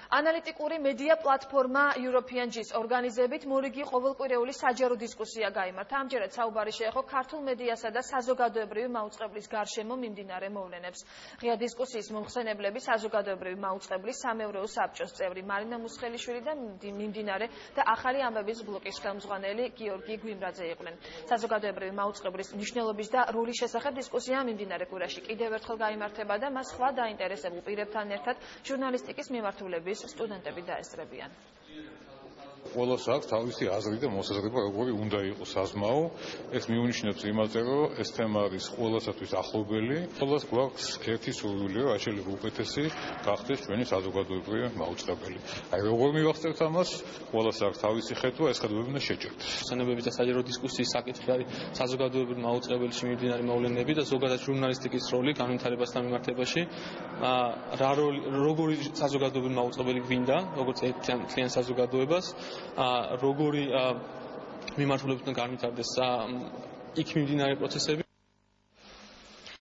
ანალიტიკური მედია პლატფორმა European G's ორგანიზებით მორიგი ყოველკვირეული საჯარო დისკუსია გაიმართა. ამჯერად საუბარი შეეხო ქართულ მედიასა და საზოგადოებრივი მაუწყებლის გარშემო მიმდინარე მოვლენებს. ღია დისკუსიის მომხსენებლები საზოგადოებრივი მაუწყებლის სამეურვეო საბჭოს წევრი მარინა მუსხელიშვილი და მიმდინარე და ახალი ამბების ბლოკის ხელმძღვანელი გიორგი გვიმრაძე იყვნენ. საზოგადოებრივი მაუწყებლის მნიშვნელობის და როლის შესახებ დისკუსია მიმდინარე კვირაში კიდევ ერთხელ გაიმართება და მას სხვა დაინტერესებულ პირებთან ერთად ჟურნალისტიკის მიმართულების სტუდენტები დაესწრებიან. ყველას აქვს თავისი აზრი და მოსაზრება, როგორი უნდა იყოს საზმაო. ეს მიუნიშნებს იმაზე, რომ ეს თემა არის ყველასათვის ახლობელი. ყველას გვაქვს ერთი სურვილი, რომ შეიძლება უკეთესი გახდეს ჩვენი საზოგადოებრივი მაუწყებელი. აი როგორ მივახცევთ ამას? ყველას აქვს თავისი ხედვა, ეს ხედვები უნდა შეჭერდეს. ხსენებების და საჯარო დისკუსიის საკითხი არის საზოგადოებრივი მაუწყებელში მიმდინარე მოვლენები და ზოგადად ჟურნალისტიკის როლი განვითარებასთან მიმართებაში. როგორი საზოგადოებრივი მაუწყებელი გვინდა, როგორც ერთიან საზოგადოებას, როგორი მიმართულებით უნდა განვითარდეს იქ მიმდინარე პროცესები.